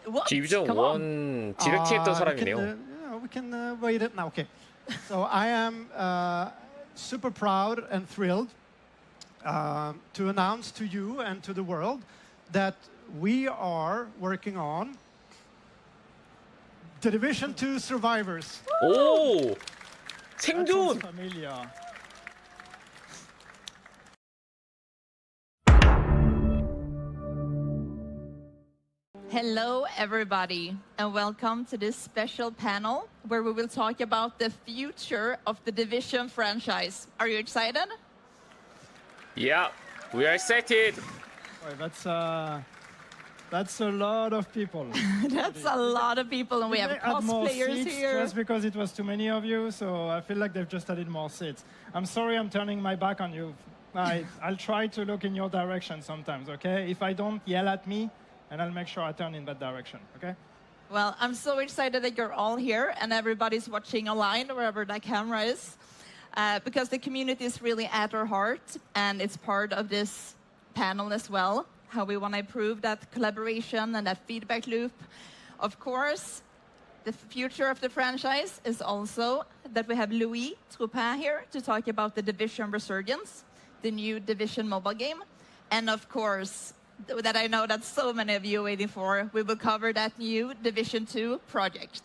What? 디비전 Come on. 1 디렉트 했던 사람이네요. We can wait it now. Okay. So I am super proud and thrilled to announce to you and to the world that we are working on The Division 2 Survivors. 오! That 생존! sounds familiar. Hello, everybody, and welcome to this special panel where we will talk about the future of the Division franchise. Are you excited? Yeah, we are excited. Wait, that's a lot of people. That's a lot of people, and we have They add more cosplayers seats here. just because it was too many of you, so I feel like they've just added more seats. I'm sorry I'm turning my back on you. I'll try to look in your direction sometimes, okay? If I don't, yell at me, and I'll make sure I turn in that direction, okay? Well, I'm so excited that you're all here and everybody's watching online, wherever that camera is, because the community is really at our heart, and it's part of this panel as well, how we want to improve that collaboration and that feedback loop. Of course, the future of the franchise is also that we have Louis Troupin here to talk about the Division Resurgence, the new Division mobile game, and of course, that I know that so many of you are waiting for, we will cover that new Division 2 project.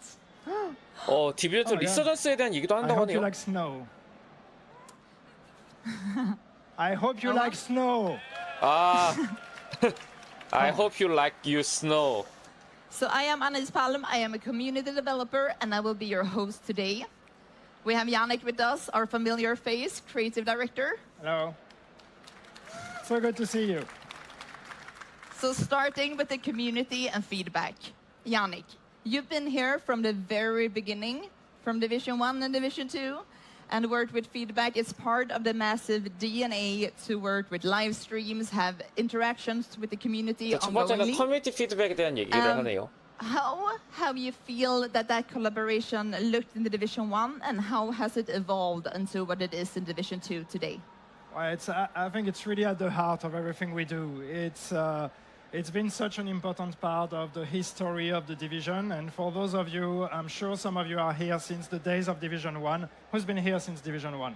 디비전 2 야. 리서전스에 대한 얘기도 I 한다고 hope you 하네요. like snow. I hope you Uh-huh. like snow. I hope you like your snow. So I am Annelies Palm, I am a community developer, and I will be your host today. We have Yannick with us, our familiar face, creative director. Hello. So good to see you. So starting with the community and feedback. Yannick, you've been here from the very beginning, from Division 1 and Division 2, and worked with feedback. It's part of the massive DNA to work with live streams, have interactions with the community 첫 번째는 ongoingly. 커뮤니티 피드백에 대한 얘기를 하네요. How have you feel that collaboration looked in the Division 1, and how has it evolved into what it is in Division 2 today? Well, I think it's really at the heart of everything we do. It's been such an important part of the history of the division, and for those of you, I'm sure some of you are here since the days of Division 1. Who's been here since Division 1?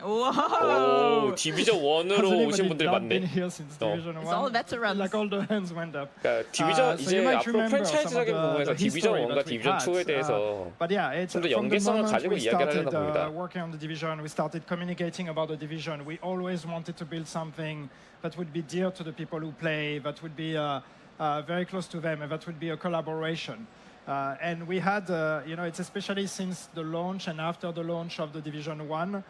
Whoa! 오, 디비전 Has 1으로 anybody 오신 분들 not been 많네. here since No. Division 1? It's all veterans. Like all the hands went up. 그러니까 디비전 So 이제 you might 앞으로 remember 프랜차이즈적인 some of 부분에서 the 디비전 history 1과 that we 디비전 had. 2에 대해서 But yeah, it's 좀 더 from the 연계성을 moment 가지고 we 이야기를 하려나 started 봅니다. working on the division, we started communicating about the division. We always wanted to build something that would be dear to the people who play, that would be very close to them, and that would be a collaboration. And we had, it's especially since the launch and after the launch of the Division 1,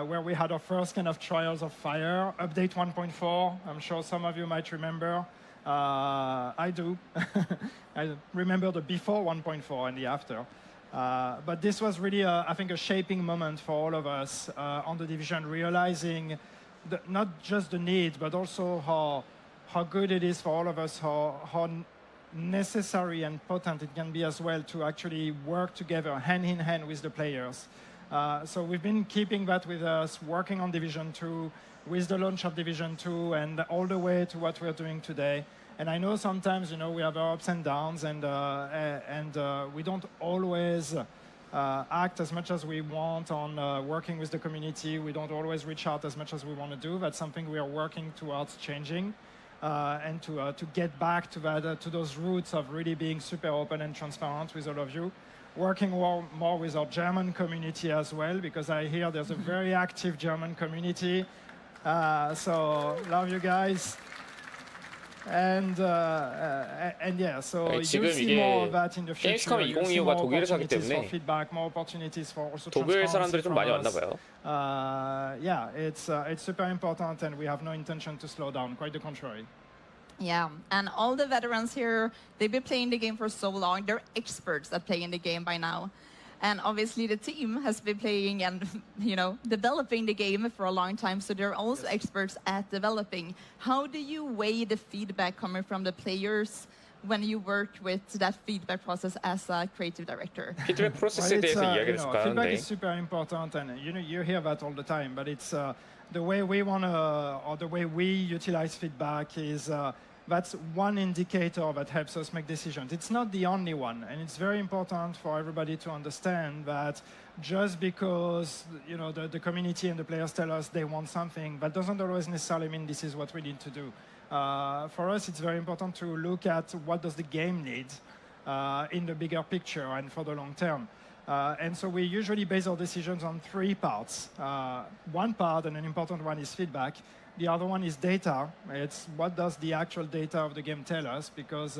where we had our first kind of trials of fire, update 1.4. I'm sure some of you might remember. I do. I remember the before 1.4 and the after. But this was really, I think, a shaping moment for all of us on the division, realizing not just the need, but also how good it is for all of us, how necessary and potent it can be as well to actually work together hand in hand with the players. So we've been keeping that with us, working on Division 2, with the launch of Division 2, and all the way to what we're doing today. And I know sometimes, we have our ups and downs, and we don't always act as much as we want on working with the community. We don't always reach out as much as we want to do. That's something we are working towards changing. And to get back to that, to those roots of really being super open and transparent with all of you. Working more with our German community as well, because I hear there's a very active German community. So love you guys. And yeah, so 지금 you'll see 이게 more of that in the future. 게임스컴 You'll see 2025가 more 독일에서 하기 opportunities for 때문에 feedback, more opportunities for also 독일 transparency 사람들이 좀 from 많이 왔나 us. 봐요. Yeah, it's super important, and we have no intention to slow down. Quite the contrary. Yeah, and all the veterans here, they've been playing the game for so long. They're experts at playing the game by now. And obviously the team has been playing and, developing the game for a long time, so they're also experts at developing. How do you weigh the feedback coming from the players when you work with that feedback process as a creative director? 피드백 프로세스에 대해서 이야기를 해줄까 feedback 하는데 is super important, and you hear that all the time. But it's the way we want to, or the way we utilize feedback is that's one indicator that helps us make decisions. It's not the only one, and it's very important for everybody to understand that just because the community and the players tell us they want something, that doesn't always necessarily mean this is what we need to do. For us, it's very important to look at what does the game need in the bigger picture and for the long term. And so we usually base our decisions on three parts. One part, and an important one, is feedback. The other one is data. It's what does the actual data of the game tell us, because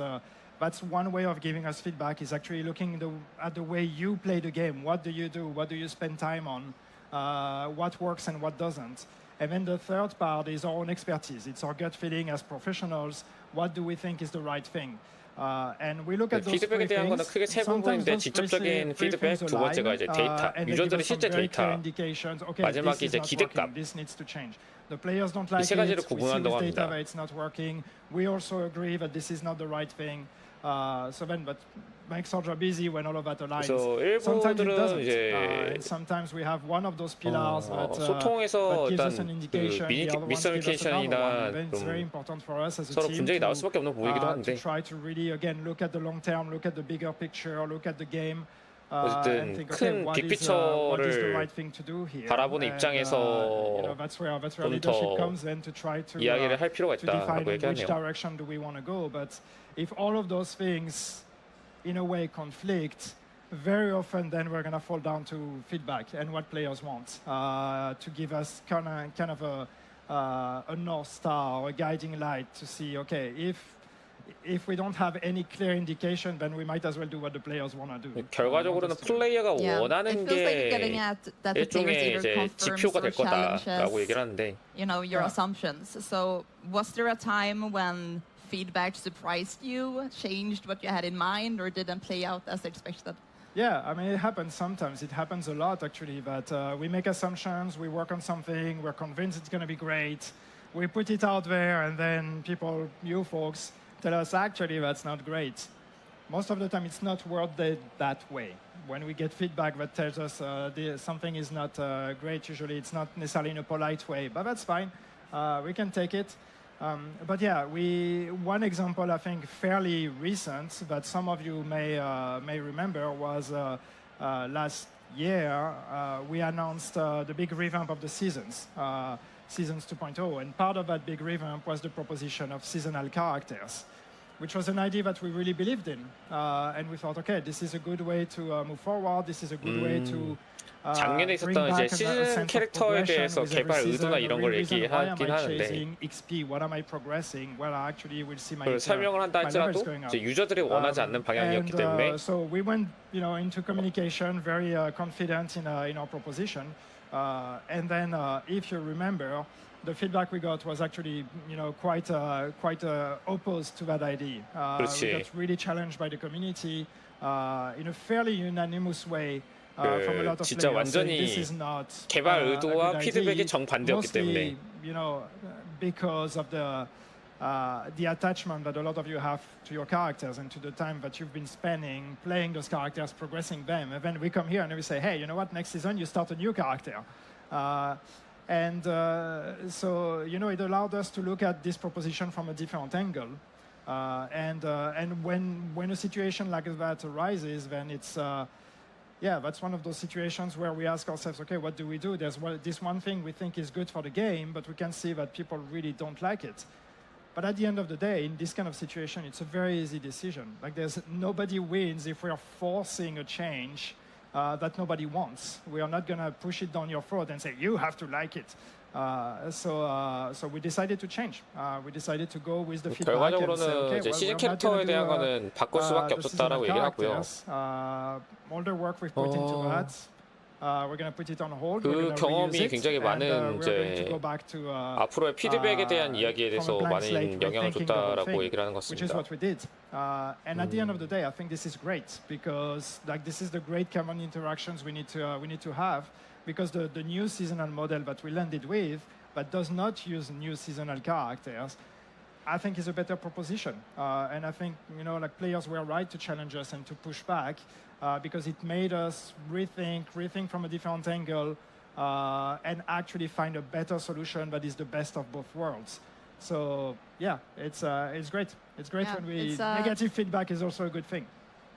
that's one way of giving us feedback, is actually looking at the way you play the game. What do you do? What do you spend time on? What works and what doesn't? And then the third part is our own expertise. It's our gut feeling as professionals. What do we think is the right thing? And we look at those 피드백에 three 대한 거는 things. 크게 세 Sometimes 부분인데 those 직접적인 three 피드백, things 두 번째가 이제 align, 데이터, and they give 유저들의 us some 실제 very clear 데이터, indications. Okay, 마지막이 this is 이제 not 기대값. working. This needs to change. The players don't like 세 가지를 it. We see 구분한다고 with data 합니다. that it's not working. We also agree that this is not the right thing. So then, but makes our job easy when all of that aligns. 그래서 Sometimes it 일부들은 doesn't. 이제 And sometimes we have one of those pillars that 소통에서 gives 일단 us an indication. 그 The other one gives us another one. 미스커뮤니케이션이나 And then it's very important for us as a 서로 team 분쟁이 나올 수밖에 없는 부분이기도 to 한데 try to really again look at the long term, look at the bigger picture, look at the game. 어쨌든 And think, okay, 큰 what is the 빅피처를 right thing to do here? 바라보는 And, 입장에서 that's where 좀 leadership 더 comes then to try to 이야기를 할 필요가 to define 있다라고 in which 얘기하네요. direction do we want to go. But if all of those things, in a way, conflict, very often then we're going to fall down to feedback and what players want to give us kind of a North Star or a guiding light to see, okay, if we don't have any clear indication, then we might as well do what the players want to do. 결과적으로는 플레이어가 원하는 it feels like you're getting 게 at that the players 일종의 either 이제 confirms 지표가 or 될 거다라고 challenges, 얘기를 하는데 your Yeah. assumptions. So was there a time when feedback surprised you, changed what you had in mind, or didn't play out as expected? Yeah, I mean, it happens sometimes. It happens a lot, actually, that we make assumptions, we work on something, we're convinced it's going to be great, we put it out there, and then people, you folks, tell us, actually, that's not great. Most of the time, it's not worded that way. When we get feedback that tells us something is not great, usually it's not necessarily in a polite way, but that's fine. We can take it. But yeah, one example I think fairly recent that some of you may remember was last year we announced the big revamp of the seasons, Seasons 2.0, and part of that big revamp was the proposition of seasonal characters, which was an idea that we really believed in, and we thought, okay, this is a good way to move forward. This is a good way to 작년에 있었던 이제 시즌 캐릭터에 대해서 개발 의도나 이런 걸 얘기하긴 하는데 그걸 설명을 한다 할지라도 이제 유저들이 원하지 않는 방향이었기 때문에 So we went, into communication very confident in our proposition, and then if you remember, the feedback we got was actually, quite opposed to that idea. We got really challenged by the community in a fairly unanimous way. From a lot of 진짜 players saying 완전히 this is not 개발 a 의도와 good 피드백이 idea, 정반대였기 mostly, 때문에 because of the attachment that a lot of you have to your characters and to the time that you've been spending playing those characters, progressing them. And then we come here and we say, hey, you know what? Next season you start a new character. So it allowed us to look at this proposition from a different angle. And when a situation like that arises, then it's that's one of those situations where we ask ourselves, okay, what do we do? There's this one thing we think is good for the game, but we can see that people really don't like it. But at the end of the day, in this kind of situation, it's a very easy decision. Like nobody wins if we are forcing a change that nobody wants. We are not going to push it down your throat and say, you have to like it. So we decided to change. We decided to go with the feedback and say, 결과적으로는 okay, 이제 시즌 we're not 캐릭터에 going 대한 to 거는 바꿀 수밖에 없었다라고 얘기를 하고요. all the work we've put into that, we're going to put it on hold. 그 경험이 굉장히 많은 이제 앞으로의 피드백에 대한 이야기에 대해서 많은 영향을 줬다라고 얘기를 하는 것 which is 같습니다. what we did. And at the end of the day, I think this is great because this is the great common interactions we need to have. Because the new seasonal model that we landed with, that does not use new seasonal characters, I think is a better proposition. And I think, players were right to challenge us and to push back because it made us rethink from a different angle and actually find a better solution that is the best of both worlds. So yeah, it's great. It's great Yeah, when negative feedback is also a good thing.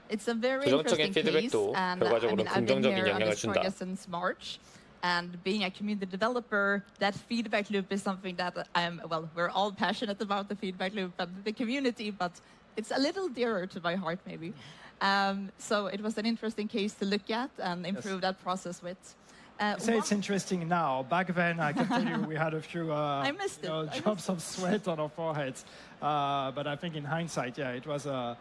It's a very 부정적인 interesting case, 피드백도 and 결과적으로 I've been 긍정적인 here on 영향을 this 준다. project since March. And being a community developer, that feedback loop is something that we're all passionate about the feedback loop and the community, but it's a little dearer to my heart, maybe. So it was an interesting case to look at and improve that process with. Say it's interesting now. Back then, I can tell you we had a few drops of sweat on our foreheads. But I think in hindsight, yeah, it was it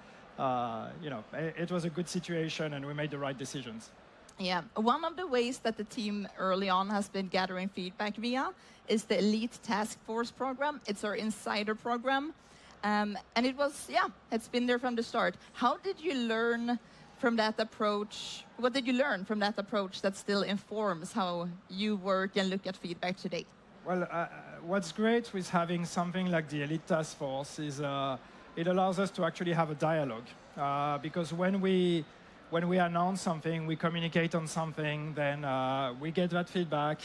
was a good situation, and we made the right decisions. Yeah, one of the ways that the team early on has been gathering feedback via is the Elite Task Force program. It's our insider program. And it's been there from the start. How did you learn from that approach? What did you learn from that approach that still informs how you work and look at feedback today? Well, what's great with having something like the Elite Task Force is it allows us to actually have a dialogue. Because when we announce something, we communicate on something, then we get that feedback.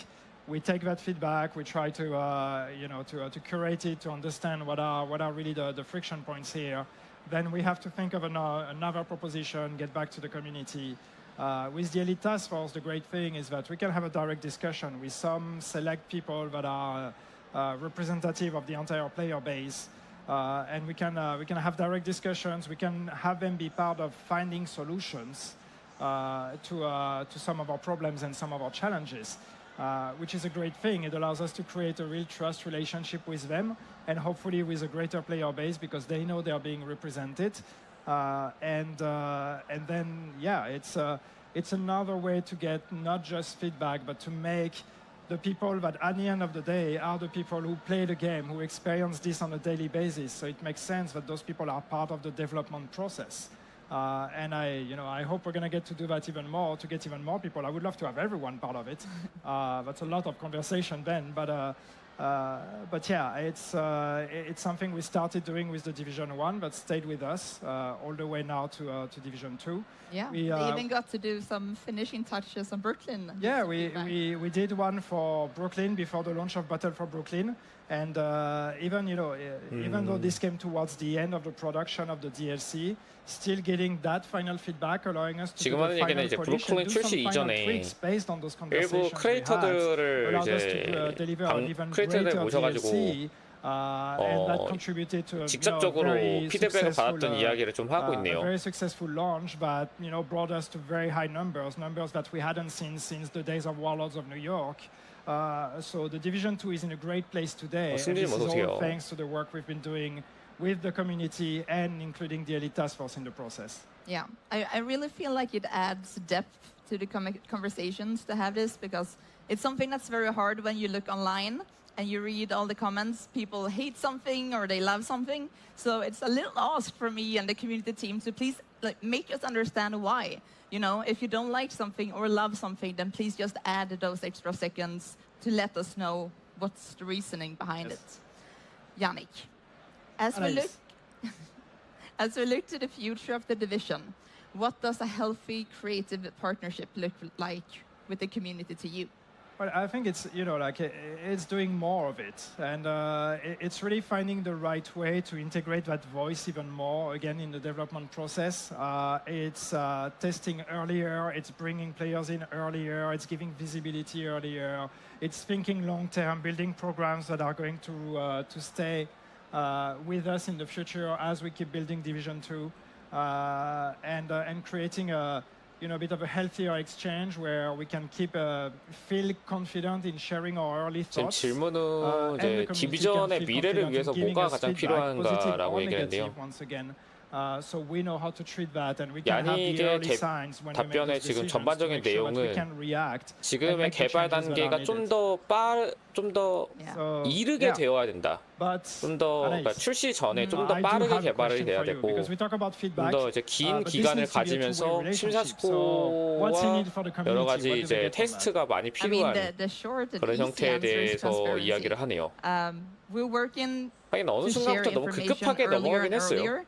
We take that feedback. We try to curate it, to understand what are really the friction points here. Then we have to think of another proposition, get back to the community. With the Elite Task Force, the great thing is that we can have a direct discussion with some select people that are representative of the entire player base. And we can have direct discussions. We can have them be part of finding solutions to some of our problems and some of our challenges, which is a great thing. It allows us to create a real trust relationship with them, and hopefully with a greater player base because they know they are being represented. And then it's another way to get not just feedback, but to make the people that at the end of the day are the people who play the game, who experience this on a daily basis. So it makes sense that those people are part of the development process. And I hope we're going to get to do that even more, to get even more people. I would love to have everyone part of it. That's a lot of conversation then, but yeah, it's something we started doing with the Division 1 that stayed with us all the way now to Division 2. Yeah, we even got to do some finishing touches on Brooklyn. Yeah, we did one for Brooklyn before the launch of Battle for Brooklyn. And even though this came towards the end of the production of the DLC, still getting that final feedback, allowing us to do the final polish and do some final tweaks based on those conversations 크리에이터들을 allowed us to deliver an even greater DLC. And that contributed to a 직접적으로 very 피드백을 받았던 이야기를 좀 하고 있네요. A very successful launch, but brought us to very high numbers that we hadn't seen since the days of Warlords of New York. So the Division 2 is in a great place today. And this is all thanks to the work we've been doing with the community and including the Elite Task Force in the process. Yeah, I really feel like it adds depth to the conversations to have this, because it's something that's very hard when you look online and you read all the comments. People hate something or they love something. So it's a little ask for me and the community team to please make us understand why. If you don't like something or love something, then please just add those extra seconds to let us know what's the reasoning behind it. Yannick, as we look to the future of the division, what does a healthy creative partnership look like with the community to you? Well, I think it's it's doing more of it, and it's really finding the right way to integrate that voice even more again in the development process. It's testing earlier, it's bringing players in earlier, it's giving visibility earlier, it's thinking long term, building programs that are going to stay with us in the future as we keep building Division 2, and creating a bit of a healthier exchange where we can feel confident in sharing our early thoughts. 지금 질문은 이제 디비전의 미래를 위해서 뭐가 가장 필요한가라고 얘기하는데요. So we know how to treat that, and we can have the early signs when we make 답변의 those 지금 decisions 전반적인 to make sure that we 내용은 can react. 지금의 개발 단계가 좀 더 이르게 되어야 된다. 좀 더 그러니까 출시 전에 좀 더 빠르게 개발을 해야 되고, 좀 더 이제 긴 기간을 가지면서 심사숙고와 여러 가지 이제 테스트가 많이 필요한 그런 형태에 대해서 이야기를 하네요. 하긴 어느 순간부터 너무 급하게 넘어가긴 했어요.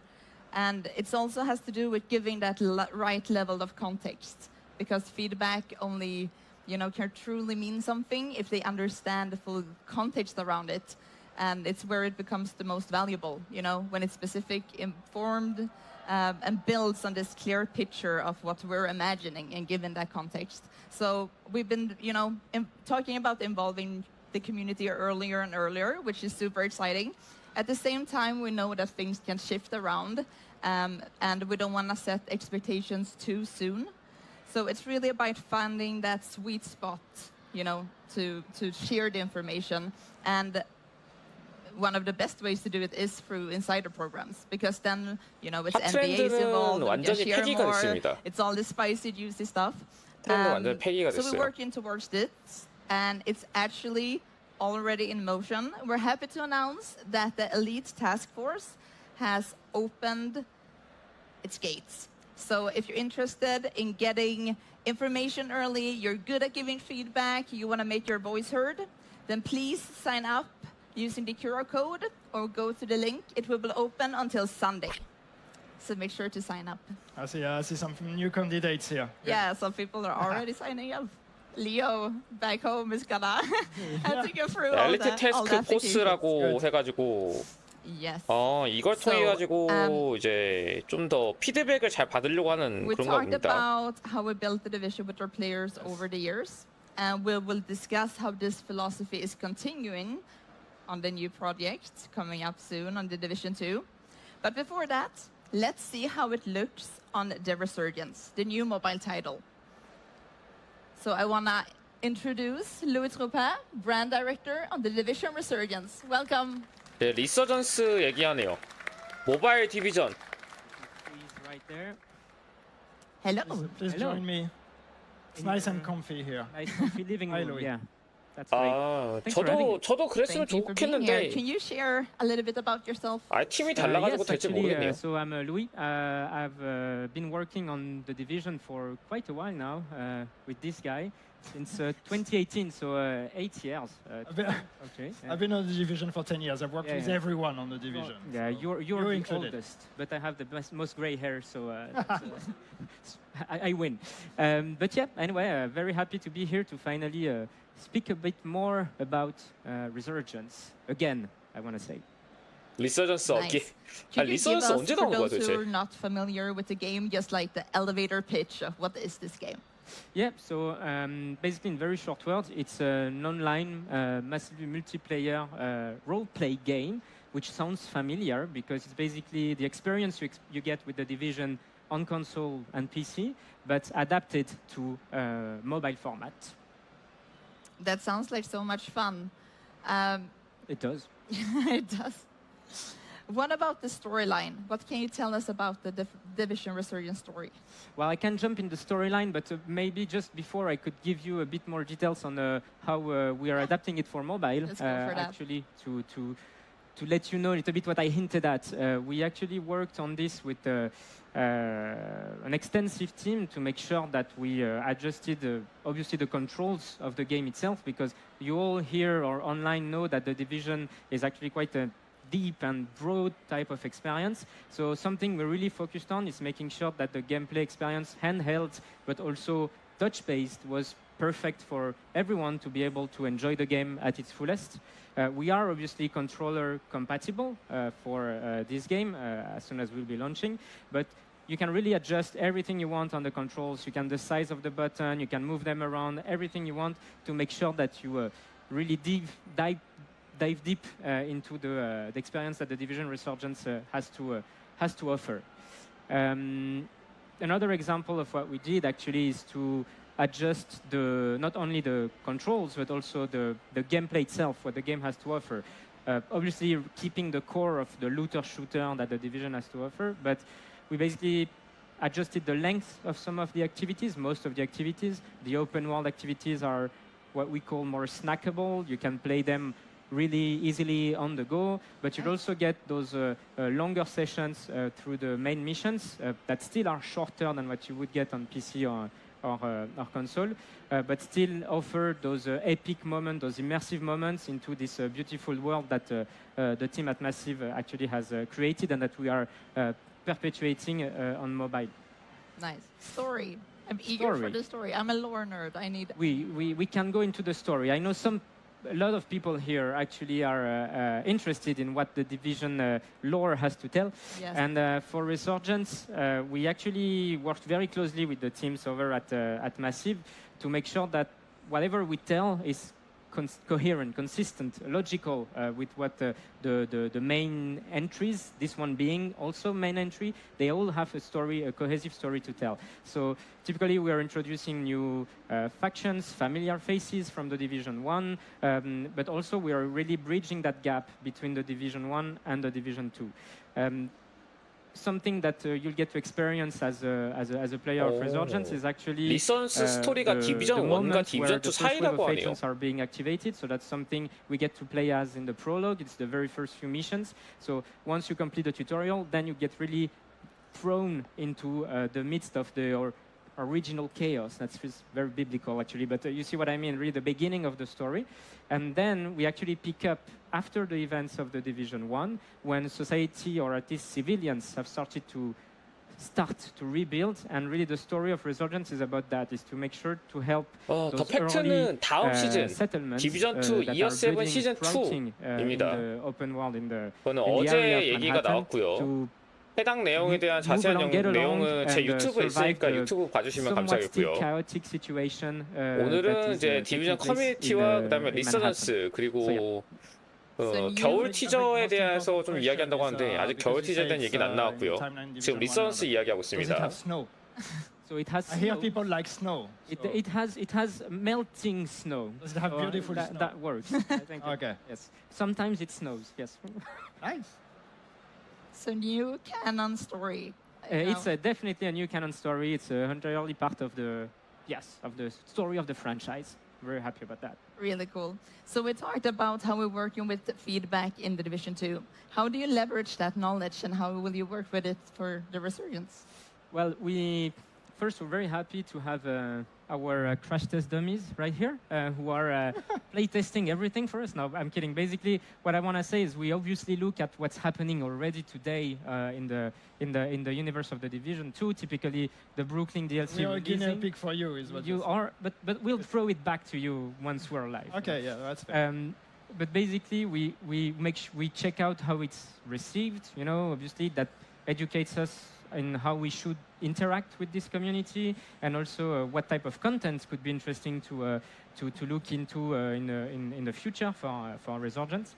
And it also has to do with giving that right level of context, because feedback only, can truly mean something if they understand the full context around it. and it's where it becomes the most valuable, you know, when it's specific, informed, and builds on this clear picture of what we're imagining and given that context. So we've been, you know, talking about involving the community earlier and earlier, which is super exciting. At the same time, we know that things can shift around, and we don't want to set expectations too soon. So it's really about finding that sweet spot, you know, to share the information. And one of the best ways to do it is through insider programs, because then, you know, it's NDAs involved, we can share more, it's all the spicy, juicy stuff. So we're working towards this, and it's actually already in motion. We're happy to announce that the Elite Task Force has opened its gates. So if you're interested in getting information early, you're good at giving feedback, you want to make your voice heard, then please sign up using the QR code or go to the link. It will be open until Sunday. So make sure to sign up. I see some new candidates here. Yeah, some people are already signing up. Leo back home is gonna have to go through all 엘리트 태스크 포스라고 해가지고 Yes. 이걸 통해 가지고 이제 좀 더 피드백을 잘 받으려고 하는 We 그런 talked 겁니다. about how we built the division with our players over the years, and we will discuss how this philosophy is continuing on the new project coming up soon on the Division 2. But before that, let's see how it looks on the Resurgence, the new mobile title. So I want to introduce Louis Troupin, brand director on the Division Resurgence. Welcome. 네, 리서전스 얘기하네요. 모바일 디비전. He's right there. Hello. Please join me. It's nice and comfy here. Nice comfy living Hi, room. Louis. Yeah, that's great. Thanks for having me. 저도 그랬으면 Thank you for being here. 좋겠는데. Can you share a little bit about yourself? 팀이 달라가지고 Yes, 될지 actually, 모르겠네요. so I'm Louis. I've been working on the division for quite a while now with this guy since 2018, so 8 years. Okay. I've been on the division for 10 years. I've worked with everyone on the division. Yeah, you're the included. oldest, but I have the most gray hair, so I win. But yeah, anyway, very happy to be here to finally speak a bit more about Resurgence. Again, I want to say. 리서전스 얻기. Nice. Could you give 리서전스 us, 언제 for 나온 거야 those who 도대체? are not familiar with the game, just like the elevator pitch of what is this game? Yeah, so basically in very short words, it's an online, massively multiplayer role-play game, which sounds familiar because it's basically the experience you get with The Division on console and PC, but adapted to mobile format. That sounds like so much fun. It does. It does. What about the storyline? What can you tell us about the Division Resurgence story? Well, I can jump in the storyline, but maybe just before I could give you a bit more details on how we are adapting it for mobile. Let's go for that. Actually, to let you know a little bit what I hinted at. We actually worked on this with an extensive team to make sure that we adjusted, obviously, the controls of the game itself, because you all here or online know that The Division is actually quite a deep and broad type of experience. So something we're really focused on is making sure that the gameplay experience, handheld, but also touch-based, was perfect for everyone to be able to enjoy the game at its fullest. We are obviously controller compatible for this game as soon as we'll be launching, but you can really adjust everything you want on the controls. You can the size of the button, you can move them around, everything you want to make sure that you really dive deep into the experience that The Division Resurgence has to offer. Another example of what we did actually is to adjust not only the controls but also the gameplay itself, what the game has to offer. Obviously, keeping the core of the looter shooter that The Division has to offer, but we basically adjusted the length of some of the activities, most of the activities. The open world activities are what we call more snackable. You can play them really easily on the go, but you'll also get those longer sessions through the main missions that still are shorter than what you would get on PC or console, but still offer those epic moments, those immersive moments into this beautiful world that the team at Massive actually has created and that we are perpetuating on mobile. Nice. Story. I'm eager for the story. I'm a lore nerd. I need... We can go into the story. I know some a lot of people here actually are interested in what the Division lore has to tell. Yes. And for Resurgence, we actually worked very closely with the teams over at Massive to make sure that whatever we tell is coherent, consistent, logical with what the main entries, this one being also main entry, they all have a story, a cohesive story to tell. So typically we are introducing new factions, familiar faces from the Division 1, but also we are really bridging that gap between the Division 1 and the Division 2. Something that you'll get to experience as a player of Resurgence is actually 리선스 스토리가 디비전 1과 디비전 2 사이라고 하네요. are being activated, so that's something we get to play as in the prologue. It's the very first few missions. So once you complete the tutorial, then you get really thrown into the midst of the original chaos. That's very biblical, actually, but you see what I mean, really the beginning of the story. And then we actually pick up after the events of the Division 1, when society, or at least civilians, have started to rebuild, and really the story of Resurgence is about that, is to make sure to help 더 팩트는 다음 시즌 디비전 2 이어 7 시즌 2입니다. 그거는 어제 얘기가 나왔고요. 해당 내용에 대한 자세한 내용은 제 유튜브에 있으니까 유튜브 봐주시면 감사하겠고요. 오늘은 이제 디비전 커뮤니티와 그다음에 리서전스 그리고 겨울 티저에 대해서 좀 이야기한다고 하는데 아직 겨울 티저에 대한 얘기는 안 나왔고요. 지금 리서전스 이야기하고 있습니다. So it has. I hear people like snow. It has melting snow. Does it have beautiful snow? That works. I think okay. Yes. Sometimes it snows. Yes. Nice. So new canon story. It's definitely a new canon story. It's entirely part of the story of the franchise. Very happy about that. Really cool. So we talked about how we're working with the feedback in the Division 2. How do you leverage that knowledge, and how will you work with it for the Resurgence? Well, we're very happy to have our crash test dummies right here, who are playtesting everything for us. No, I'm kidding. Basically, what I want to say is we obviously look at what's happening already today in the universe of the Division 2. Typically, the Brooklyn DLC. We are a guinea pig for you, is what you are. But we'll throw it back to you once we're live. Okay, yeah, that's fair. But basically, we check out how it's received. You know, obviously that educates us in how we should interact with this community, and also what type of content could be interesting to look into in the future for Resurgence.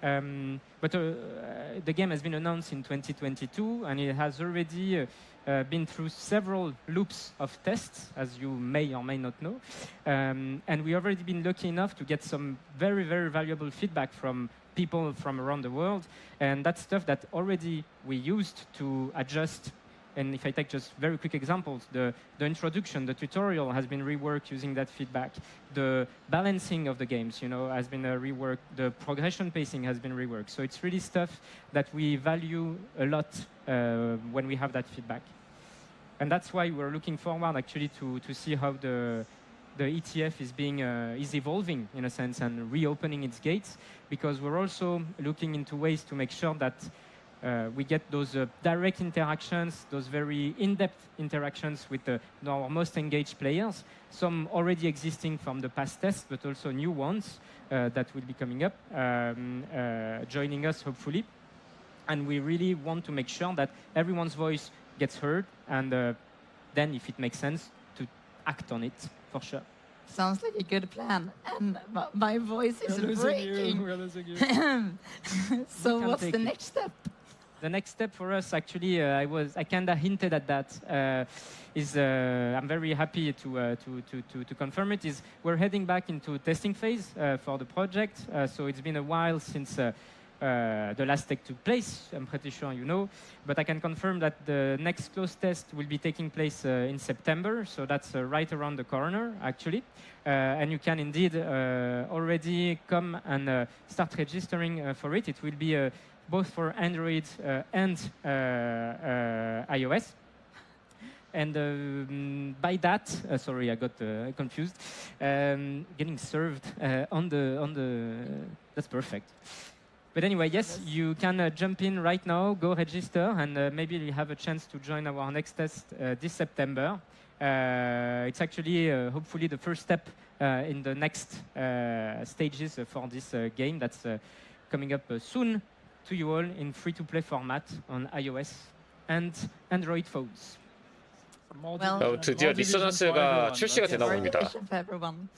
But the game has been announced in 2022, and it has already been through several loops of tests, as you may or may not know. And we've already been lucky enough to get some very, very valuable feedback from people from around the world, and that's stuff that already we used to adjust. And if I take just very quick examples, the introduction, the tutorial has been reworked using that feedback. The balancing of the games, has been reworked. The progression pacing has been reworked. So it's really stuff that we value a lot when we have that feedback. And that's why we're looking forward actually to see how the ETF is evolving in a sense and reopening its gates, because we're also looking into ways to make sure that we get those direct interactions, those very in-depth interactions with our most engaged players, some already existing from the past tests, but also new ones that will be coming up, joining us hopefully. And we really want to make sure that everyone's voice gets heard, and then if it makes sense, to act on it. For sure. Sounds like a good plan, and my voice is breaking. So what's the next step? The next step for us, actually, I kind of hinted at that. I'm very happy to confirm it. Is we're heading back into testing phase for the project. So it's been a while since the last tech took place. I'm pretty sure you know, but I can confirm that the next close test will be taking place in September. So that's right around the corner, actually. And you can indeed already come and start registering for it. It will be both for Android and iOS. And by that, sorry, I got confused. Getting served on the. That's perfect. But anyway, yes, you can jump in right now, go register, and maybe you have a chance to join our next test this September. It's actually, hopefully, the first step in the next stages for this game that's coming up soon to you all in free-to-play format on iOS and Android phones. 드디어 리서전스가 출시가 되나 More 봅니다. Division for everyone.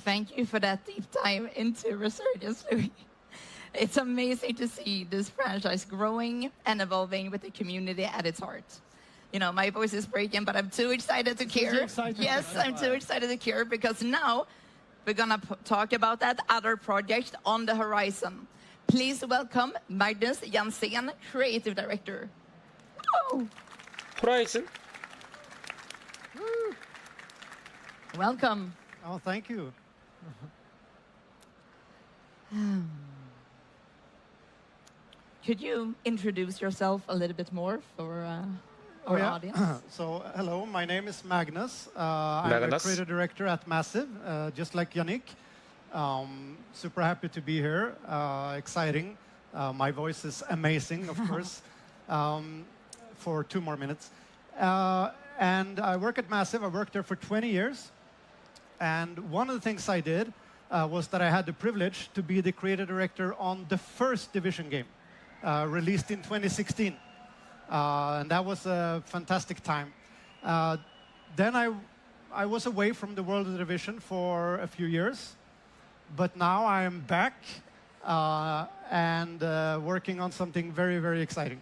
Thank you for that deep dive into Resurgence, Louis. It's amazing to see this franchise growing and evolving with the community at its heart. You know, my voice is breaking, but I'm too excited to care. Yes, I'm too excited to care because now we're gonna talk about that other project on the horizon. Please welcome Magnus Jansen, Creative Director. Oh. 호라이즌? Welcome. Oh, thank you. Could you introduce yourself a little bit more for our audience? So, hello, my name is Magnus. I'm the creative director at Massive, just like Yannick. Super happy to be here. Exciting. My voice is amazing, of course, for 2 more minutes. And I work at Massive. I worked there for 20 years. And one of the things I did was that I had the privilege to be the creative director on the first Division game. Released in 2016. And that was a fantastic time. Then I was away from the world of the Division for a few years. But now I am back and working on something very, very exciting.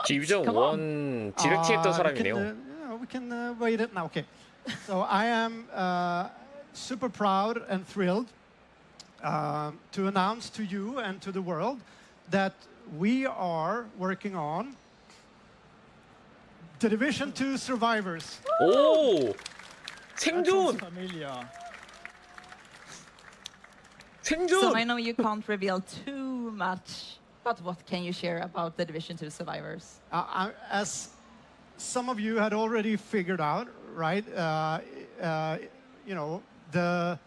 디비전 1 디렉트 했던 사람이네요. We can wait it now. Okay. So I am super proud and thrilled to announce to you and to the world that we are working on The Division 2 Survivors. 오! 생존! 생존! So I know you can't reveal too much, but what can you share about The Division 2 Survivors? As some of you had already figured out, right? You know, the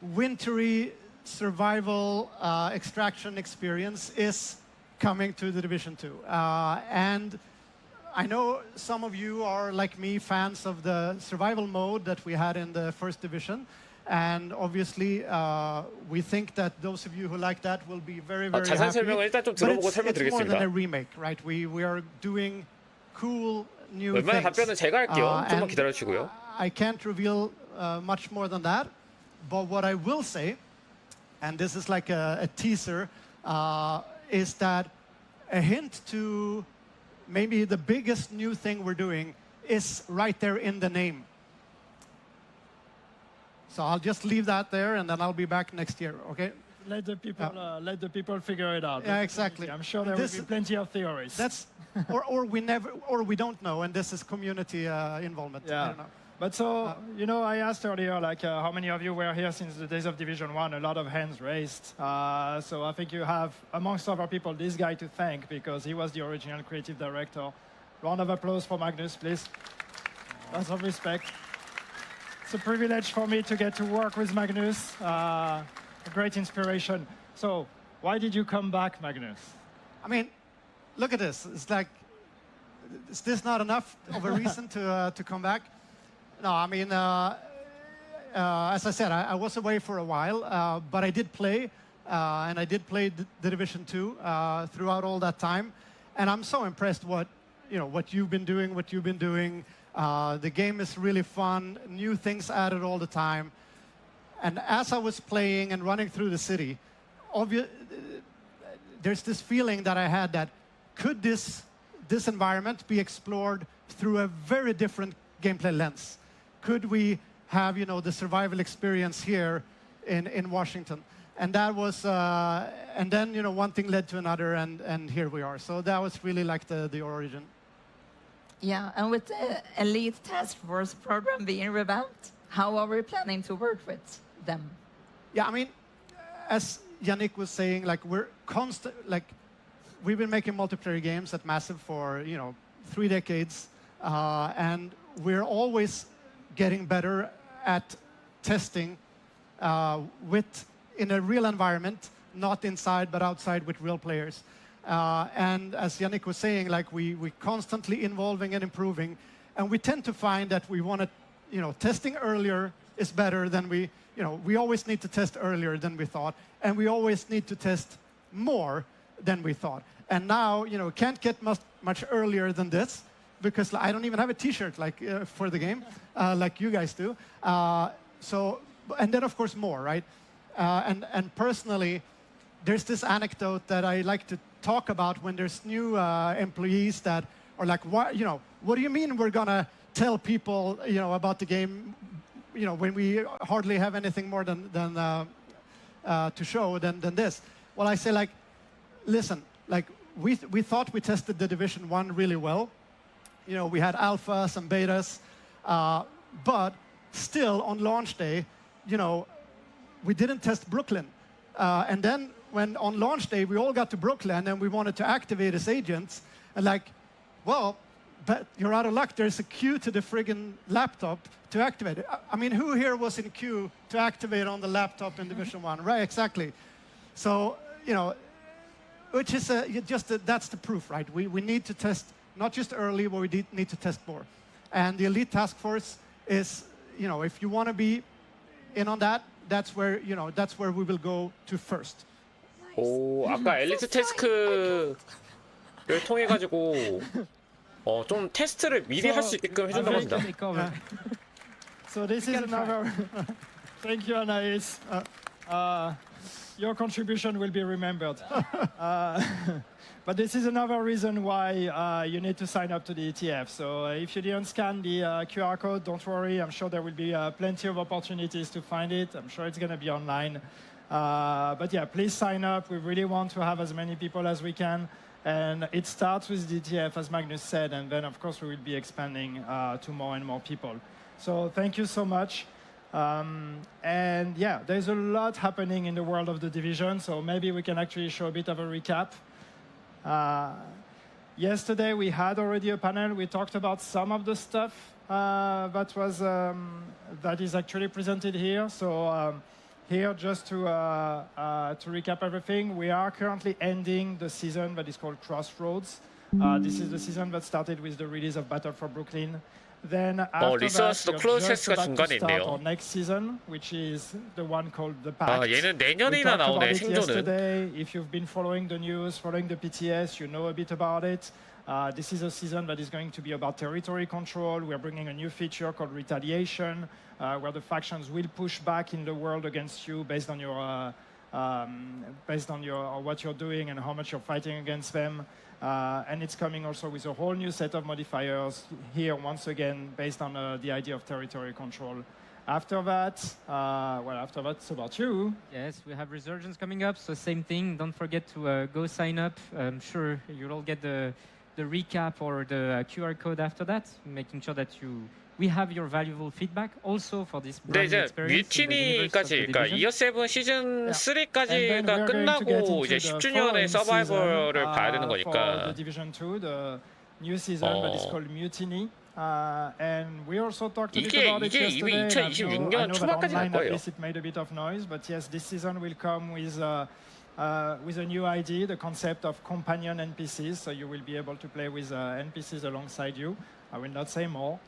wintry survival extraction experience is coming to The Division 2. And I know some of you are, like me, fans of the survival mode that we had in the first Division. And obviously, we think that those of you who like that will be very, very happy. 자세한 설명을 일단 좀 들어보고 But it's more than 설명드리겠습니다. a remake, right? We are doing cool new 웬만한 things. 답변은 제가 할게요. 좀만 And 기다려주시고요. I can't reveal much more than that. But what I will say, and this is like a teaser, is that a hint to maybe the biggest new thing we're doing is right there in the name. So I'll just leave that there, and then I'll be back next year, okay? Let the people figure it out. Yeah, exactly. I'm sure there will be plenty of theories. That's or we don't know, and this is community involvement. Yeah. I don't know. But so, you know, I asked earlier, like, how many of you were here since the days of Division 1? A lot of hands raised. So I think you have, amongst other people, this guy to thank because he was the original creative director. Round of applause for Magnus, please. Lots of respect. It's a privilege for me to get to work with Magnus. A great inspiration. So, why did you come back, Magnus? I mean, look at this. It's like, is this not enough of a reason to come back? No, I mean, as I said, I was away for a while, but I did play, and I did play the Division 2 throughout all that time, and I'm so impressed what you've been doing, The game is really fun, new things added all the time, and as I was playing and running through the city, there's this feeling that I had that could this environment be explored through a very different gameplay lens? Could we have, the survival experience here in Washington? And that was, and then, one thing led to another, and here we are. So that was really like the origin. Yeah, and with the Elite Task Force program being revamped, how are we planning to work with them? Yeah, I mean, as Yannick was saying, like we've been making multiplayer games at Massive for 3 decades, and we're always getting better at testing in a real environment not inside but outside with real players. And as Yannick was saying, like we constantly evolving and improving, and we tend to find that we want to, testing earlier is better than we always need to test earlier than we thought, and we always need to test more than we thought. And now, can't get much earlier than this, because I don't even have a T-shirt for the game, like you guys do. And then of course more, right? And personally, there's this anecdote that I like to talk about when there's new employees that are like, what do you mean we're gonna tell people, about the game, when we hardly have anything more than to show than this? Well, I say, like, listen, like we thought we tested the Division 1 really well. We had alphas and betas, but still on launch day, we didn't test Brooklyn. And then when on launch day we all got to Brooklyn and we wanted to activate as agents, and like, well, but you're out of luck. There's a queue to the friggin' laptop to activate it. I mean, who here was in queue to activate on the laptop in Division 1? Right, exactly. So, which is that's the proof, right? We need to test not just early, but we need to test more. And the Elite Task Force is, if you want to be in on that, that's where we will go to first. 오, 아까 엘리트 태스크를 통해 가지고 좀 테스트를 미리 할 수 있게끔 해준다고 합니다. So this is another. Thank you, Anais. Your contribution will be remembered. But this is another reason why you need to sign up to the ETF. So if you didn't scan the QR code, don't worry. I'm sure there will be plenty of opportunities to find it. I'm sure it's going to be online. But yeah, please sign up. We really want to have as many people as we can. And it starts with the ETF, as Magnus said, and then, of course, we will be expanding to more and more people. So thank you so much. And yeah, there's a lot happening in the world of the Division, so maybe we can actually show a bit of a recap. Yesterday, we had already a panel. We talked about some of the stuff that is actually presented here. So here, just to recap everything, we are currently ending the season that is called Crossroads. This is the season that started with the release of Battle for Brooklyn. Then after 리서스도 that, 클로즈 we're just 테스트가 about to 중간에 start 있네요. our next season, which is the one called the Pact. 얘는 We 내년이나 talked about 나오네, it 생존은. yesterday. If you've been following the news, following the PTS, you know a bit about it. This is a season that is going to be about territory control. We're bringing a new feature called Retaliation, where the factions will push back in the world against you based on what you're doing and how much you're fighting against them. And it's coming also with a whole new set of modifiers here, once again, based on the idea of territory control. After that, it's about you. Yes, we have Resurgence coming up, so same thing. Don't forget to go sign up. I'm sure you'll all get the recap or the QR code after that, making sure that we have your valuable feedback also for this brand new experience. 뮤티니까지, 그러니까 이어 7 시즌 3까지가 끝나고 이제 10주년의 서바이벌을 봐야 되는 For 거니까. the Division 2, the new season that is called Mutiny. And we also talked a bit about it 이게 이미 yesterday. 2026년 I know that 초반까지 갈 online at 거예요. least it made a bit of noise, but yes, this season will come with a new idea, the concept of companion NPCs. So you will be able to play with NPCs alongside you. I will not say more.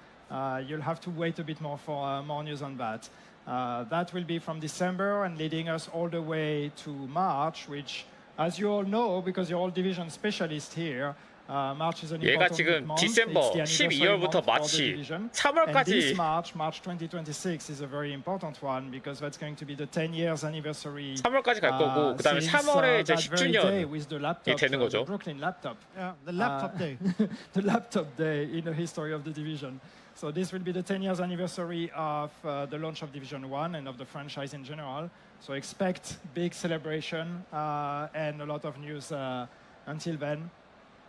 You'll have to wait a bit more for more news on that. That will be from December and leading us all the way to March, which, as you all know, because you're all division specialists here, March is an 얘가 important 지금 month. 디셈버 It's the anniversary 12월부터 month for the 마치 division. 3월까지 And this March 2026 is a very important one because that's going to be the 10 years anniversary. 3월까지 갈 거고 그다음에 3월에 이제 that very day 10주년이 with the laptop, 되는 the 거죠. Brooklyn laptop. Yeah, the laptop day. The laptop day in the history of the division. So this will be the 10 years anniversary of the launch of Division 1 and of the franchise in general. So expect big celebration and a lot of news until then.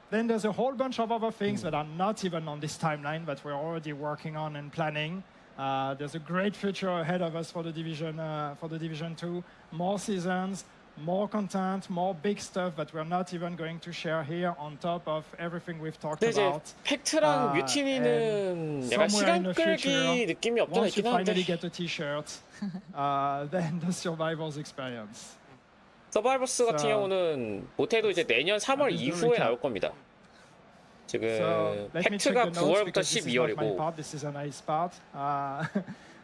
Then there's a whole bunch of other things that are not even on this timeline that we're already working on and planning. There's a great future ahead of us for the Division 2. More seasons, more content, more big stuff that we're not even going to share here on top of everything we've talked 근데 이제 about. 팩트랑 뮤티니는 약간 시간 끌기 느낌이 없잖아 Once you 있긴 finally 한데 get a T-shirt, then the survivor's experience. 서바이버스 같은 경우는 못해도 이제 내년 3월 this is 이후에 recap. 나올 겁니다. 지금 So let me check 팩트가 the notes 9월부터 because this is not my 12월이고 part. This is an Ice part.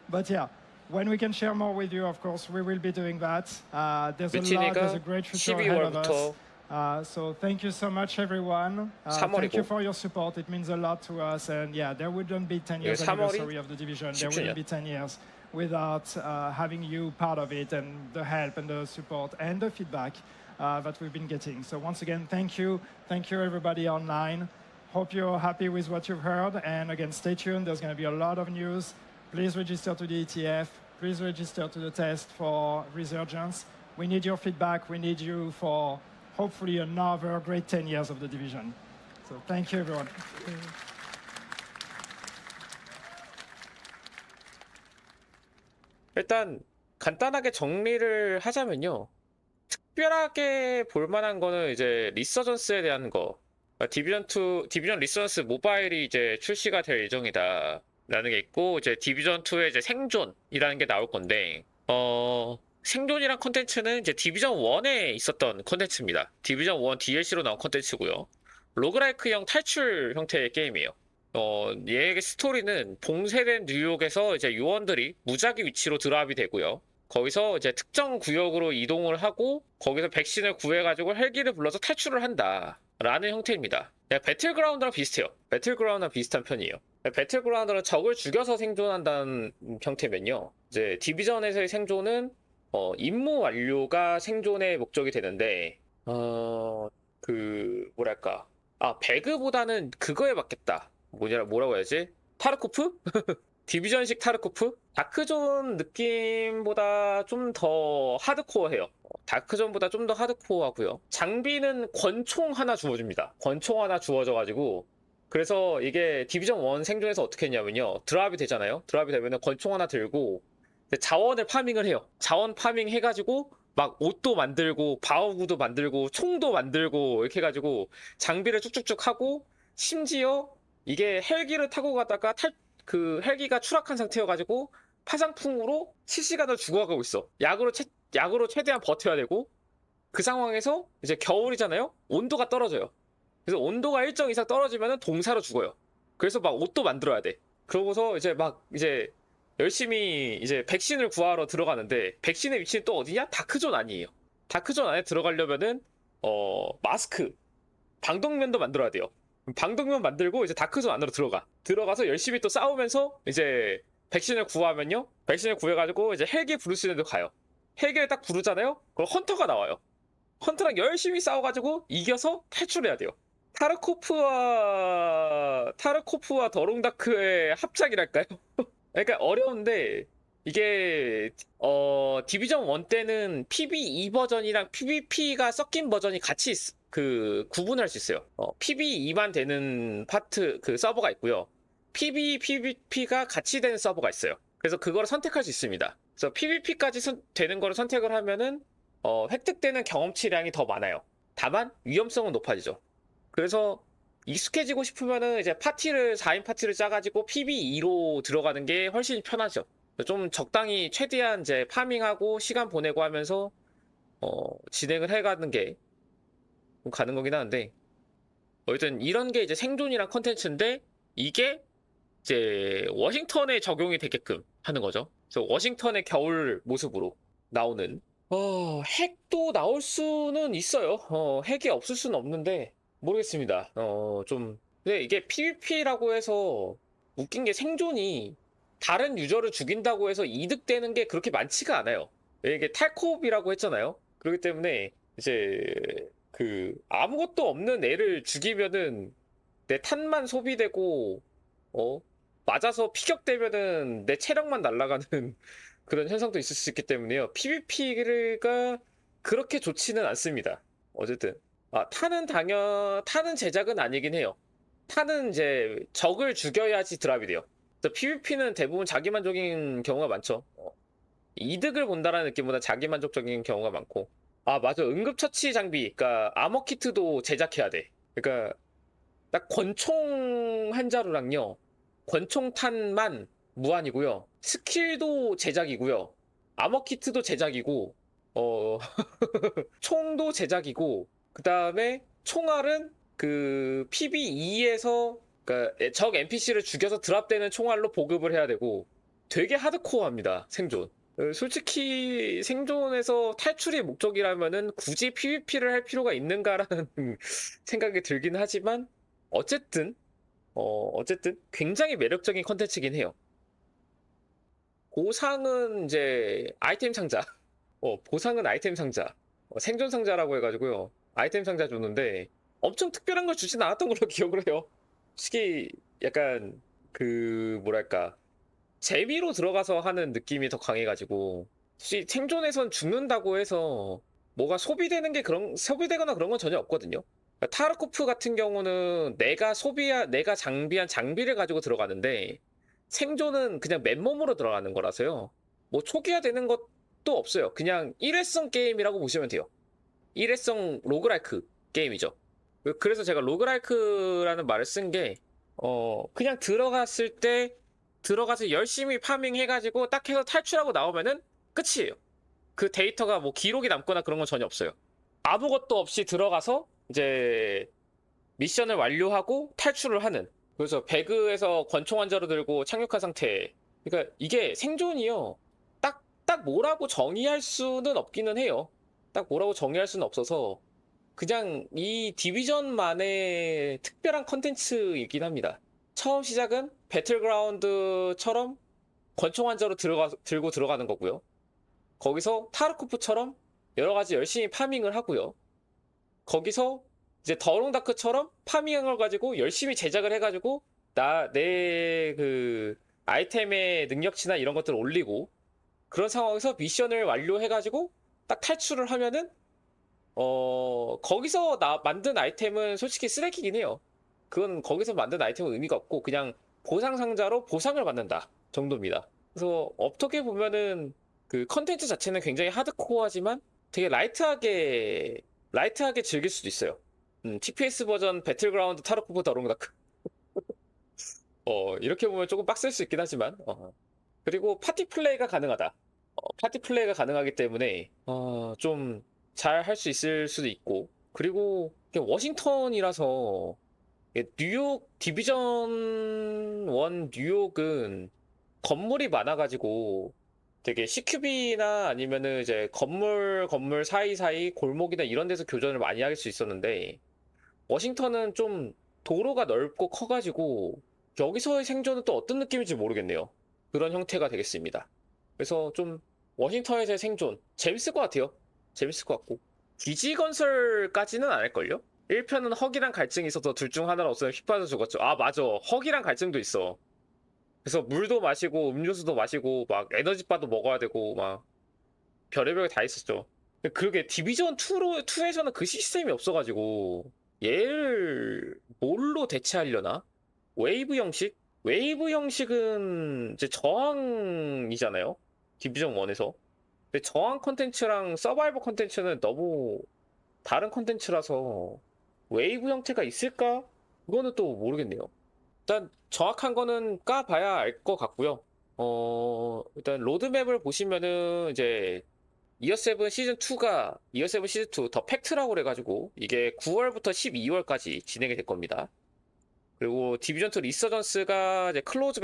But yeah, when we can share more with you, of course, we will be doing that. There's a lot. There's a 뮤티니가 great future ahead of us. 12월부터 So thank you so much, everyone. Thank 3월이고 you for your support. It means a lot to us. And yeah, there wouldn't be 10 years 3월이 anniversary of the division. There 10주년. wouldn't be 10 years without having you part of it and the help and the support and the feedback that we've been getting. So once again, thank you. Thank you, everybody online. Hope you're happy with what you've heard. And again, stay tuned. There's going to be a lot of news. Please register to the ETF. Please register to the test for Resurgence. We need your feedback. We need you for hopefully another great 10 years of the division. So thank you, everyone. 일단 간단하게 정리를 하자면요. 특별하게 볼 만한 거는 이제 리서전스에 대한 거. 디비전 리서전스 모바일이 이제 출시가 될 예정이다. 라는 게 있고, 이제 디비전 2의 이제 생존이라는 게 나올 건데, 생존이란 컨텐츠는 이제 디비전 1에 있었던 컨텐츠입니다. 디비전 1 DLC로 나온 컨텐츠고요. 로그라이크형 탈출 형태의 게임이에요. 얘의 스토리는 봉쇄된 뉴욕에서 이제 요원들이 무작위 위치로 드랍이 되고요. 거기서 이제 특정 구역으로 이동을 하고 거기서 백신을 구해가지고 헬기를 불러서 탈출을 한다라는 형태입니다. 배틀그라운드랑 비슷해요. 배틀그라운드랑 비슷한 편이에요. 배틀그라운드는 적을 죽여서 생존한다는 형태면요. 이제 디비전에서의 생존은 임무 완료가 생존의 목적이 되는데 뭐랄까, 배그보다는 그거에 맞겠다. 뭐라고 해야지? 타르코프? 디비전식 타르코프? 다크존 느낌보다 좀 더 하드코어해요. 다크존보다 좀 더 하드코어하고요. 장비는 권총 하나 주어집니다. 권총 하나 주어져가지고, 그래서 이게 디비전 1 생존에서 어떻게 했냐면요. 드랍이 되잖아요. 드랍이 되면은 권총 하나 들고 자원을 파밍을 해요. 자원 파밍 해가지고 막 옷도 만들고 바우구도 만들고 총도 만들고 이렇게 해가지고 장비를 쭉쭉쭉 하고, 심지어 이게 헬기를 타고 가다가 그 헬기가 추락한 상태여가지고 파상풍으로 실시간으로 죽어가고 있어. 약으로 최대한 버텨야 되고, 그 상황에서 이제 겨울이잖아요. 온도가 떨어져요. 그래서 온도가 일정 이상 떨어지면은 동사로 죽어요. 그래서 막 옷도 만들어야 돼. 그러고서 이제 열심히 이제 백신을 구하러 들어가는데, 백신의 위치는 또 어디냐? 다크존 아니에요. 다크존 안에 들어가려면은 마스크, 방독면도 만들어야 돼요. 방독면 만들고 이제 다크존 안으로 들어가서 열심히 또 싸우면서 이제 백신을 구하면요. 백신을 구해가지고 이제 헬기 부를 수 있는 데도 가요. 헬기를 딱 부르잖아요. 그럼 헌터가 나와요. 헌터랑 열심히 싸워가지고 이겨서 탈출해야 돼요. 타르코프와 더롱다크의 합작이랄까요? 그러니까 어려운데, 이게 디비전 1 때는 PB2 버전이랑 PVP가 섞인 버전이 같이 구분할 수 있어요. PB2만 되는 파트 서버가 있고요. PVP가 같이 되는 서버가 있어요. 그래서 그거를 선택할 수 있습니다. 그래서 PVP까지 되는 거를 선택을 하면은 획득되는 경험치량이 더 많아요. 다만 위험성은 높아지죠. 그래서 익숙해지고 싶으면은 이제 4인 파티를 짜가지고 PB2로 들어가는 게 훨씬 편하죠. 좀 적당히 최대한 이제 파밍하고 시간 보내고 하면서 진행을 해가는 게 가는 거긴 하는데, 어쨌든 이런 게 이제 생존이란 컨텐츠인데, 이게 이제 워싱턴에 적용이 되게끔 하는 거죠. 그래서 워싱턴의 겨울 모습으로 나오는, 핵도 나올 수는 있어요. 핵이 없을 수는 없는데 모르겠습니다. 근데 이게 PVP라고 해서 웃긴 게, 생존이 다른 유저를 죽인다고 해서 이득되는 게 그렇게 많지가 않아요. 이게 탈콥이라고 했잖아요. 그렇기 때문에 이제 아무것도 없는 애를 죽이면은 내 탄만 소비되고, 맞아서 피격되면은 내 체력만 날아가는 그런 현상도 있을 수 있기 때문에요. PVP가 그렇게 좋지는 않습니다. 어쨌든 타는 제작은 아니긴 해요. 타는 이제 적을 죽여야지 드랍이 돼요. PVP는 대부분 자기만족인 경우가 많죠. 이득을 본다라는 느낌보다 자기만족적인 경우가 많고. 맞아. 응급처치 장비, 그러니까 아머키트도 제작해야 돼. 그러니까 딱 권총 한 자루랑요, 권총탄만 무한이고요. 스킬도 제작이고요. 아머키트도 제작이고, 총도 제작이고 그 다음에 총알은 그 PB2에서 그러니까 적 NPC를 죽여서 드랍되는 총알로 보급을 해야 되고 되게 하드코어합니다. 생존. 솔직히 생존에서 탈출이 목적이라면은 굳이 PVP를 할 필요가 있는가라는 생각이 들긴 하지만 어쨌든 굉장히 매력적인 컨텐츠긴 해요. 보상은 이제 아이템 상자. 보상은 아이템 상자. 생존 상자라고 해가지고요. 아이템 상자 주는데 엄청 특별한 걸 주진 않았던 걸로 기억을 해요. 솔직히 약간 그 뭐랄까 재미로 들어가서 하는 느낌이 더 강해가지고 솔직히 생존에선 죽는다고 해서 뭐가 소비되거나 그런 건 전혀 없거든요. 그러니까 타르코프 같은 경우는 내가 장비한 장비를 가지고 들어가는데 생존은 그냥 맨몸으로 들어가는 거라서요. 뭐 초기화되는 것도 없어요. 그냥 일회성 게임이라고 보시면 돼요. 일회성 로그라이크 게임이죠. 그래서 제가 로그라이크라는 말을 쓴 게 그냥 들어가서 열심히 파밍해가지고 딱 해서 탈출하고 나오면은 끝이에요. 그 데이터가 뭐 기록이 남거나 그런 건 전혀 없어요. 아무것도 없이 들어가서 이제 미션을 완료하고 탈출을 하는. 그래서 배그에서 권총 한 자루 들고 착륙한 상태. 그러니까 이게 생존이요. 딱 뭐라고 정의할 수는 없기는 해요. 딱 뭐라고 정의할 수는 없어서 그냥 이 디비전만의 특별한 컨텐츠이긴 합니다. 처음 시작은 배틀그라운드처럼 권총 한 자루 들고 들어가는 거고요. 거기서 타르코프처럼 여러 가지 열심히 파밍을 하고요. 거기서 이제 더롱다크처럼 파밍을 가지고 열심히 제작을 해가지고 내 그 아이템의 능력치나 이런 것들을 올리고 그런 상황에서 미션을 완료해가지고 딱 탈출을 하면은 거기서 만든 아이템은 솔직히 쓰레기긴 해요. 그건 거기서 만든 아이템은 의미가 없고 그냥 보상 상자로 보상을 받는다 정도입니다. 그래서 어떻게 보면은 그 컨텐츠 자체는 굉장히 하드코어하지만 되게 라이트하게 즐길 수도 있어요. TPS 버전 배틀그라운드 타르코프 더롱다크. 이렇게 보면 조금 빡셀 수 있긴 하지만 그리고 파티 플레이가 가능하다. 파티 플레이가 가능하기 때문에 좀 잘 할 수 있을 수도 있고 그리고 워싱턴이라서 뉴욕 디비전 1 뉴욕은 건물이 많아가지고 되게 CQB나 아니면은 이제 건물 사이사이 골목이나 이런 데서 교전을 많이 할 수 있었는데 워싱턴은 좀 도로가 넓고 커가지고 여기서의 생존은 또 어떤 느낌인지 모르겠네요. 그런 형태가 되겠습니다. 그래서 좀 워싱턴에서의 생존 재밌을 것 같아요. 재밌을 것 같고 기지 건설까지는 안 할걸요? 1편은 허기랑 갈증이 있어서 둘 중 하나를 없으면 휘파져 죽었죠. 아 맞아, 허기랑 갈증도 있어. 그래서 물도 마시고 음료수도 마시고 막 에너지바도 먹어야 되고 막 별의별 게 다 있었죠. 그러게 디비전 2에서는 그 시스템이 없어가지고 얘를 뭘로 대체하려나? 웨이브 형식? 웨이브 형식은 이제 저항이잖아요. 디비전 1에서. 근데 저항 컨텐츠랑 서바이벌 컨텐츠는 너무 다른 컨텐츠라서 웨이브 형태가 있을까? 그거는 또 모르겠네요. 일단 정확한 거는 까봐야 알 것 같고요. 일단 로드맵을 보시면은 이제 이어7 시즌 2 더 팩트라고 그래가지고 이게 9월부터 12월까지 진행이 될 겁니다. 그리고 디비전2 리서전스가 이제 클로즈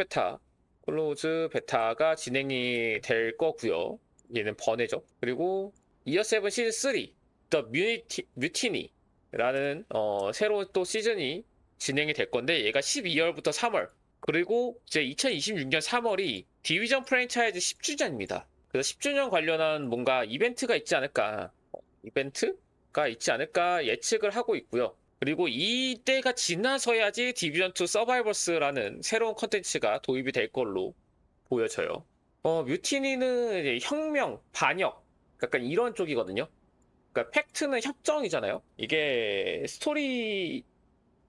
베타가 진행이 될 거고요. 얘는 번외죠. 그리고 이어7 시즌 3 더 뮤티니라는 새로운 또 시즌이 진행이 될 건데 얘가 12월부터 3월 그리고 이제 2026년 3월이 디비전 프랜차이즈 10주년입니다. 그래서 10주년 관련한 뭔가 이벤트가 있지 않을까 예측을 하고 있고요. 그리고 이때가 지나서야지 디비전2 서바이벌스라는 새로운 컨텐츠가 도입이 될 걸로 보여져요. 뮤티니는 이제 혁명, 반역 약간 이런 쪽이거든요. 그러니까 팩트는 협정이잖아요. 이게 스토리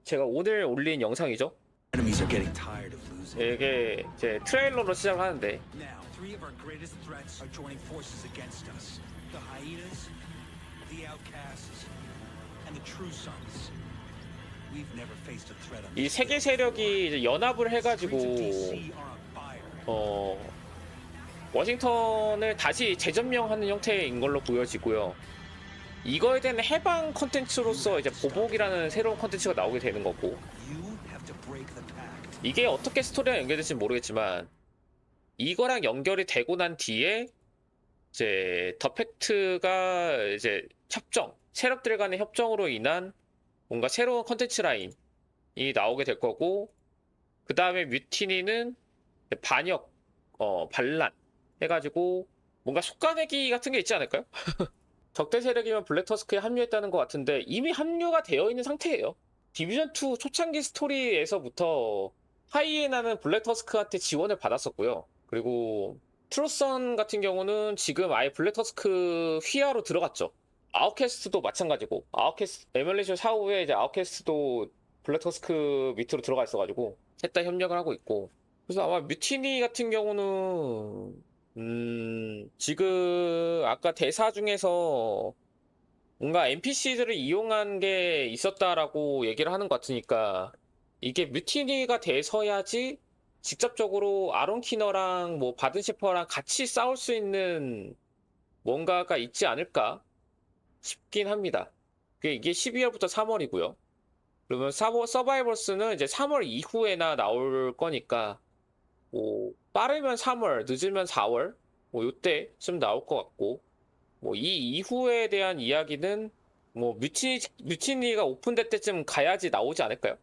제가 오늘 올린 영상이죠. 이게 이제 트레일러로 시작을 하는데 이 세계 세력이 이제 연합을 해가지고 워싱턴을 다시 재점령하는 형태인 걸로 보여지고요. 이거에 대한 해방 컨텐츠로서 이제 보복이라는 새로운 컨텐츠가 나오게 되는 거고, 이게 어떻게 스토리랑 연결될지 모르겠지만 이거랑 연결이 되고 난 뒤에 이제 더 팩트가 이제 협정, 세력들 간의 협정으로 인한 뭔가 새로운 컨텐츠 라인이 나오게 될 거고, 그 다음에 뮤티니는 반역, 반란 해가지고 뭔가 속가내기 같은 게 있지 않을까요? 적대 세력이면 블랙터스크에 합류했다는 것 같은데 이미 합류가 되어 있는 상태예요. 디비전2 초창기 스토리에서부터 하이에나는 블랙터스크한테 지원을 받았었고요. 그리고 트루선 같은 경우는 지금 아예 블랙터스크 휘하로 들어갔죠. 아웃캐스트도 마찬가지고, 에뮬레이션 사후에 이제 아웃캐스트도 블랙터스크 밑으로 들어가 있어가지고 셋 다 협력을 하고 있고, 그래서 아마 뮤티니 같은 경우는 지금 아까 대사 중에서 뭔가 NPC들을 이용한 게 있었다라고 얘기를 하는 것 같으니까 이게 뮤티니가 돼서야지 직접적으로 아론 키너랑 뭐 바든 셰퍼랑 같이 싸울 수 있는 뭔가가 있지 않을까 싶긴 합니다. 이게 12월부터 3월이고요. 그러면 서바이벌스는 이제 3월 이후에나 나올 거니까 뭐 빠르면 3월, 늦으면 4월 뭐 요때쯤 나올 것 같고, 뭐 이 이후에 대한 이야기는 뭐 뮤티니가 오픈될 때쯤 가야지 나오지 않을까요?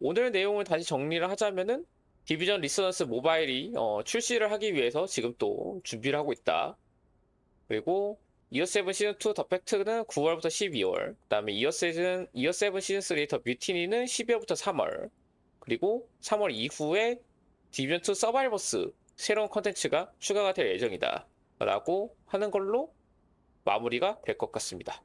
오늘 내용을 다시 정리를 하자면은 디비전 리서넌스 모바일이 출시를 하기 위해서 지금 또 준비를 하고 있다. 그리고 이어7 시즌2 더 팩트는 9월부터 12월, 그 다음에 이어7 시즌3 더 뮤티니는 12월부터 3월, 그리고 3월 이후에 디비전2 서바이버스 새로운 컨텐츠가 추가가 될 예정이다 라고 하는 걸로 마무리가 될 것 같습니다.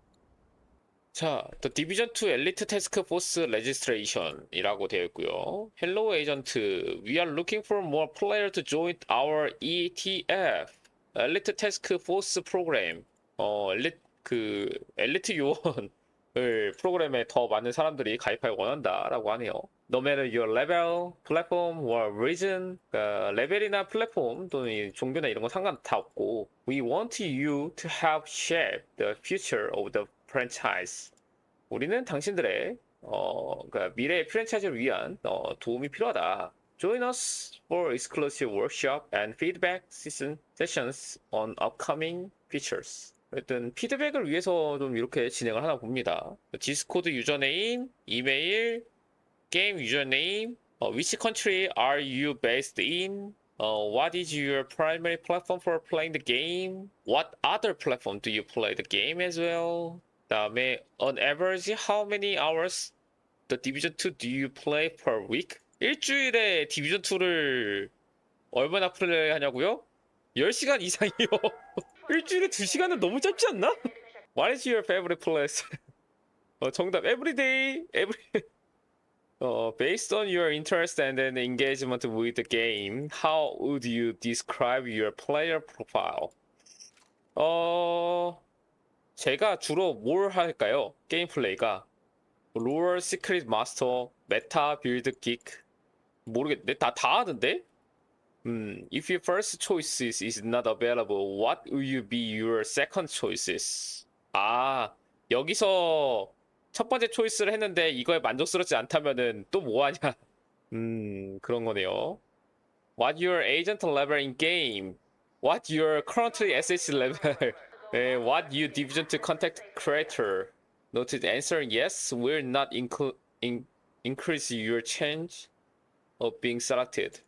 자, The Division 2 Elite Task Force Registration 이라고 되어 있고요. Hello Agent, we are looking for more players to join our ETF Elite Task Force Program. 엘리트 요원을 프로그램에 더 많은 사람들이 가입하기 원한다라고 하네요. No matter your level, platform, or region, 그러니까 레벨이나 플랫폼 또는 종교나 이런 거 상관 다 없고, we want you to help shape the future of the franchise. 우리는 당신들의 그러니까 미래의 프랜차이즈를 위한 도움이 필요하다. Join us for exclusive workshop and feedback sessions on upcoming features. 일단 피드백을 위해서 좀 이렇게 진행을 하나 봅니다. 디스코드 유저네임, 이메일, 게임 유저네임, which country are you based in? What is your primary platform for playing the game? What other platform do you play the game as well? 다음에 on average how many hours the Division 2 do you play per week? 일주일에 디비전 2를 얼마나 플레이하냐고요? 10시간 이상이요. 일주일에 2시간은 너무 짧지 않나? What is your favorite place? 정답 every day, based on your interest and then engagement with the game, how would you describe your player profile? 제가 주로 뭘 할까요? 게임 플레이가 롤, 시크릿 마스터, 메타, 빌드, 긱 모르겠네. 다 하는데? If your first choice is not available, what will you be your second choices? 아, 여기서 첫 번째 초이스를 했는데 이거에 만족스럽지 않다면은 또 뭐 하냐? 그런 거네요. What your agent level in game? What your currently SH level? What you division to contact creator? Noted answer yes will not increase your chance of being selected.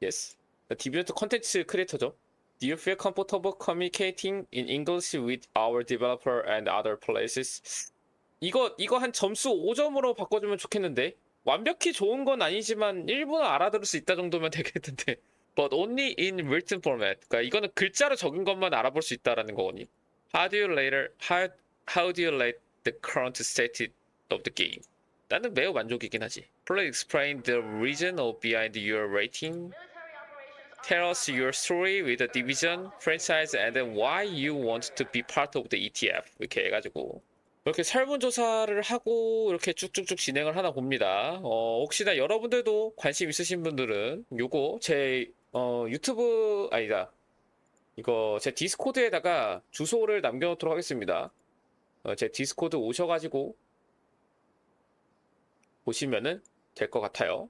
Yes. 디비전 2 컨텐츠 크리에이터죠. Do you feel comfortable communicating in English with our developer and other places? 이거 한 점수 5점으로 바꿔주면 좋겠는데. 완벽히 좋은 건 아니지만 일본어 알아들을 수 있다 정도면 되겠는데. But only in written format. 그러니까 이거는 글자로 적은 것만 알아볼 수 있다라는 거거니. How do you rate the current state of the game? 나는 매우 만족이긴 하지. Please explain the reason of behind your rating. Tell us your story with the division, franchise, and then why you want to be part of the ETF. 이렇게 해가지고 이렇게 설문조사를 하고 이렇게 쭉쭉쭉 진행을 하나 봅니다. 혹시나 여러분들도 관심 있으신 분들은 요거 제 유튜브 아니다 이거 제 디스코드에다가 주소를 남겨놓도록 하겠습니다. 제 디스코드 오셔가지고 보시면은 될 것 같아요.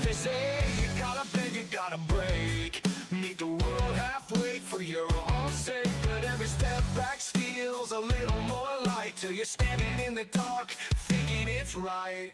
They say you gotta bend, you gotta break. Meet the world halfway for your own sake. But every step back steals a little more light till you're standing in the dark, thinking it's right.